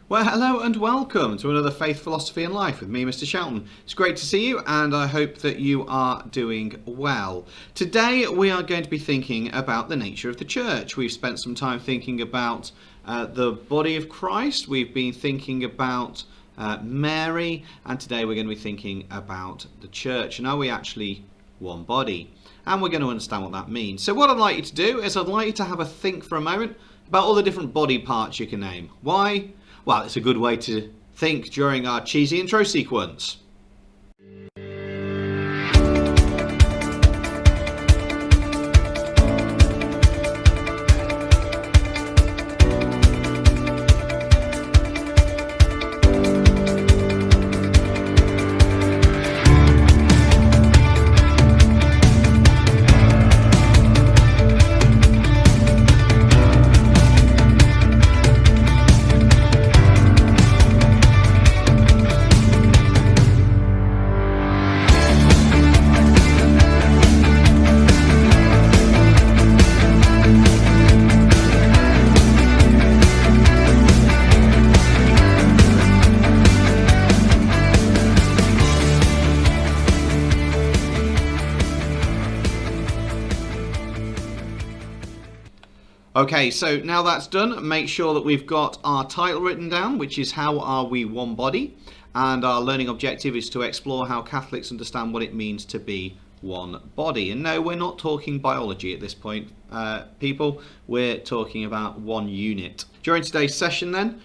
Well, hello and welcome to another Faith, Philosophy and Life with me, Mr. Shelton. It's great to see you and I hope that you are doing well. Today we are going to be thinking about the nature of the church. We've spent some time thinking about the body of Christ. We've been thinking about Mary, and today we're going to be thinking about the church. And are we actually one body? And we're going to understand what that means. So what I'd like you to do is I'd like you to have a think for a moment about all the different body parts you can name. Why? Well, it's a good way to think during our cheesy intro sequence. Okay, so now that's done, make sure that we've got our title written down, which is How Are We One Body? And our learning objective is to explore how Catholics understand what it means to be one body. And no, we're not talking biology at this point, people. We're talking about one unit. During today's session then,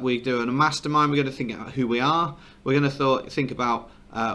we're doing a mastermind. We're going to think about who we are. We're going to think about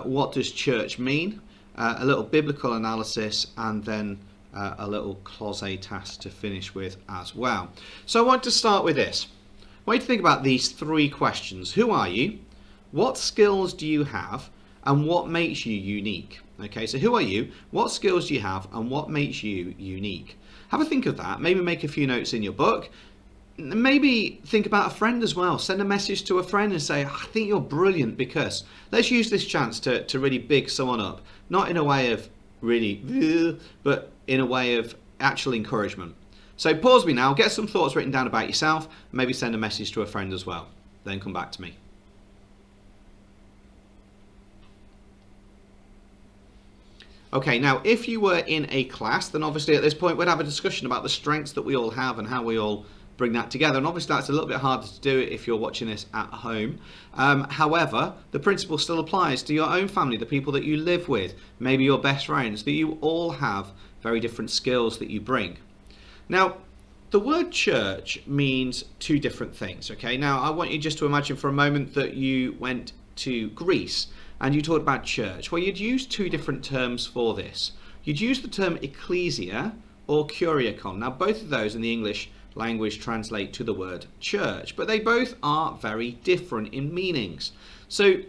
what does church mean, a little biblical analysis, and then a little closet task to finish with as well. So I want to start with this. I want you to think about these three questions. Who are you? What skills do you have? And what makes you unique? Okay, so who are you? What skills do you have? And what makes you unique? Have a think of that. Maybe make a few notes in your book. Maybe think about a friend as well. Send a message to a friend and say, I think you're brilliant because. Let's use this chance to really big someone up. Not in a way of really, but in a way of actual encouragement. So pause me now, get some thoughts written down about yourself, maybe send a message to a friend as well. Then come back to me. Okay, now if you were in a class, then obviously at this point we'd have a discussion about the strengths that we all have and how we all bring that together. And obviously that's a little bit harder to do if you're watching this at home. However, the principle still applies to your own family, the people that you live with, maybe your best friends, that you all have very different skills that you bring. Now, the word church means two different things, okay? Now, I want you just to imagine for a moment that you went to Greece and you talked about church. Well, you'd use two different terms for this. You'd use the term ecclesia or kuriakon. Now, both of those in the English language translate to the word church, but they both are very different in meanings. So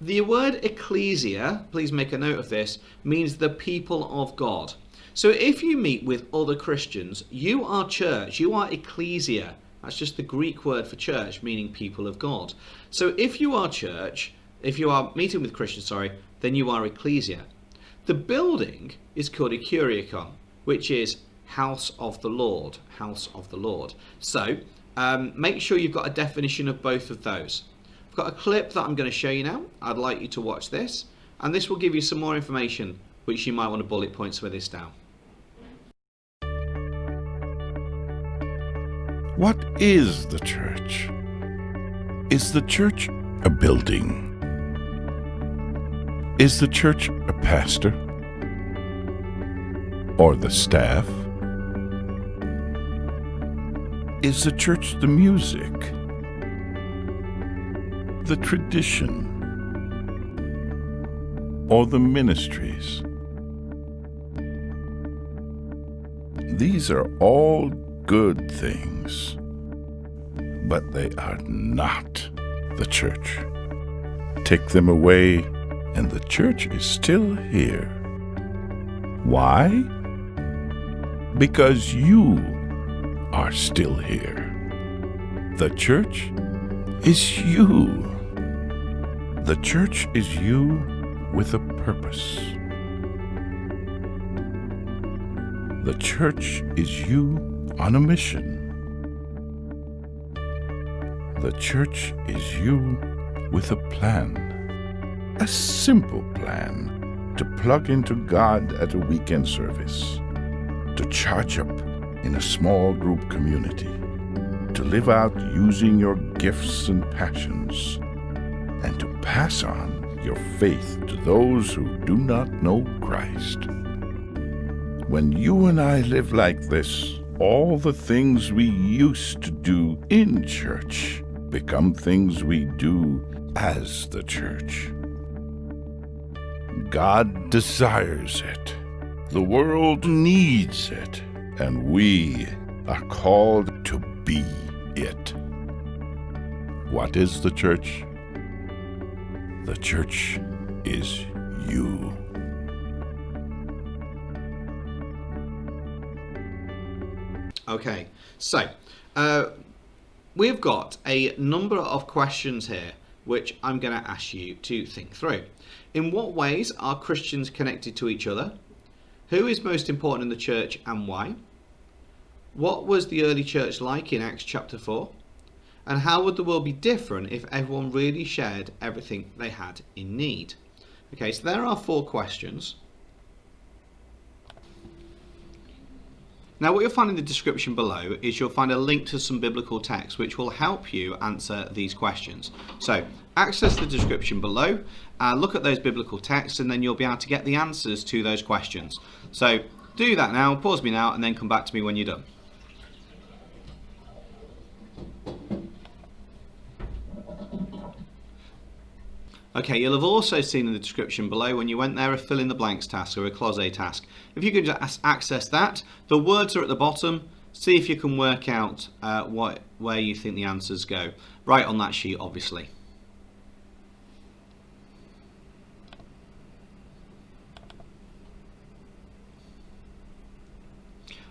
the word ecclesia, please make a note of this, means the people of God. So if you meet with other Christians, you are church, you are ecclesia. That's just the Greek word for church, meaning people of God. So if you are church, if you are meeting with Christians, then you are ecclesia. The building is called a kuriakon, which is house of the Lord, house of the Lord. So make sure you've got a definition of both of those. I've got a clip that I'm going to show you now. I'd like you to watch this, and this will give you some more information which you might want to bullet point some of this down. What is the church? Is the church a building? Is the church a pastor? Or the staff? Is the church the music? The tradition? Or the ministries? These are all good things, but they are not the church. Take them away, and the church is still here. Why? Because you are still here. The church is you. The church is you with a purpose. The church is you on a mission. The church is you with a plan. A simple plan to plug into God at a weekend service, to charge up in a small group community, to live out using your gifts and passions, and to pass on your faith to those who do not know Christ. When you and I live like this, all the things we used to do in church become things we do as the church. God desires it. The world needs it. And we are called to be it. What is the church? The church is you. Okay, so we've got a number of questions here which I'm going to ask you to think through. In what ways are Christians connected to each other? Who is most important in the church and why? What was the early church like in Acts chapter 4? And how would the world be different if everyone really shared everything they had in need? Okay, so there are 4 questions. Now what you'll find in the description below is you'll find a link to some biblical text which will help you answer these questions. So access the description below, look at those biblical texts, and then you'll be able to get the answers to those questions. So do that now, pause me now, and then come back to me when you're done. Okay, you'll have also seen in the description below when you went there a fill in the blanks task or a closet task. If you can just access that, the words are at the bottom. See if you can work out where you think the answers go. Right on that sheet, obviously.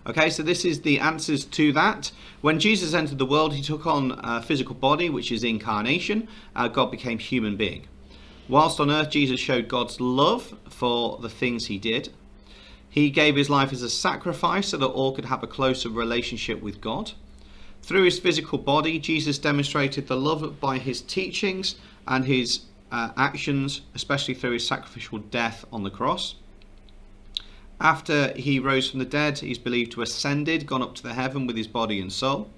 Okay, so this is the answers to that. When Jesus entered the world, he took on a physical body, which is incarnation. God became human being. Whilst on earth, Jesus showed God's love for the things he did. He gave his life as a sacrifice so that all could have a closer relationship with God. Through his physical body, Jesus demonstrated the love by his teachings and his actions, especially through his sacrificial death on the cross. After he rose from the dead, he's believed to have ascended, gone up to the heaven with his body and soul.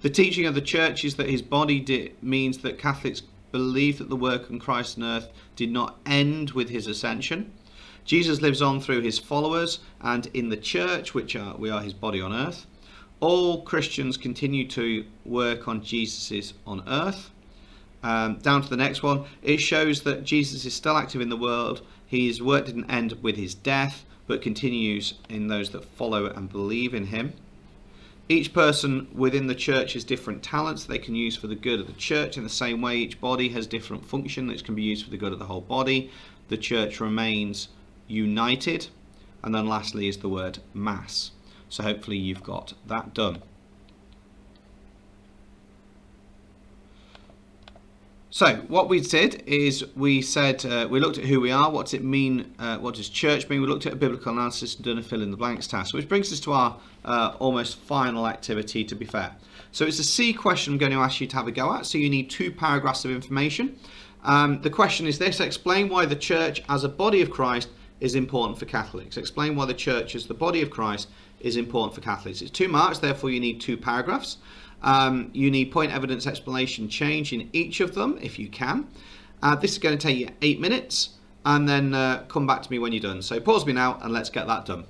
The teaching of the church is that his body means that Catholics believe that the work on Christ on earth did not end with his ascension. Jesus lives on through his followers and in the church, we are his body on earth. All Christians continue to work on Jesus on earth. Down to the next one, it shows that Jesus is still active in the world. His work didn't end with his death, but continues in those that follow and believe in him. Each person within the church has different talents they can use for the good of the church. In the same way, each body has different function that can be used for the good of the whole body. The church remains united. And then lastly is the word mass. So hopefully you've got that done. So what we did is we said, we looked at who we are, what does it mean, what does church mean, we looked at a biblical analysis and done a fill in the blanks task, which brings us to our almost final activity, to be fair. So it's a C question I'm going to ask you to have a go at, so you need 2 paragraphs of information. The question is this: explain why the church as a body of Christ is important for Catholics. Explain why the church as the body of Christ is important for Catholics. It's 2 marks, therefore you need 2 paragraphs. You need point, evidence, explanation, change in each of them if you can. This is going to take you 8 minutes, and then come back to me when you're done. So pause me now and let's get that done.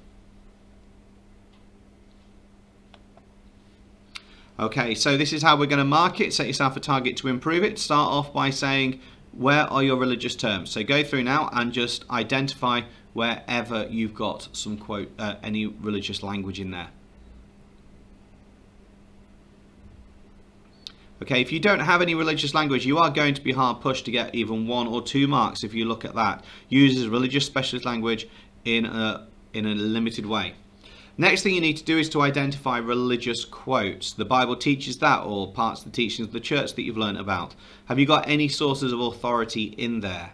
Okay, so this is how we're going to mark it. Set yourself a target to improve it. Start off by saying, where are your religious terms? So go through now and just identify wherever you've got some quote, any religious language in there. Okay, if you don't have any religious language, you are going to be hard pushed to get even 1 or 2 marks if you look at that. Uses religious specialist language in a limited way. Next thing you need to do is to identify religious quotes. The Bible teaches that, or parts of the teachings of the church that you've learned about. Have you got any sources of authority in there?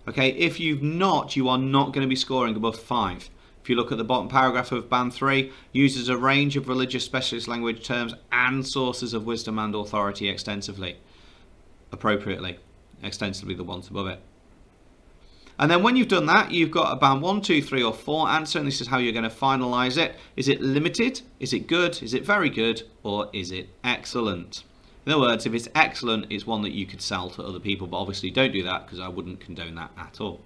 Okay, if you've not, you are not going to be scoring above 5. If you look at the bottom paragraph of band 3, uses a range of religious specialist language terms and sources of wisdom and authority extensively. Appropriately. Extensively, the ones above it. And then when you've done that, you've got a band 1, 2, 3 or 4 answer, and this is how you're going to finalise it. Is it limited? Is it good? Is it very good? Or is it excellent? In other words, if it's excellent, it's one that you could sell to other people, but obviously don't do that because I wouldn't condone that at all.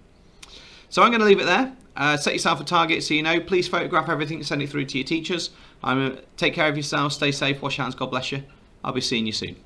So I'm going to leave it there. Set yourself a target so you know. Please photograph everything and send it through to your teachers. Take care of yourselves, stay safe, wash your hands, God bless you. I'll be seeing you soon.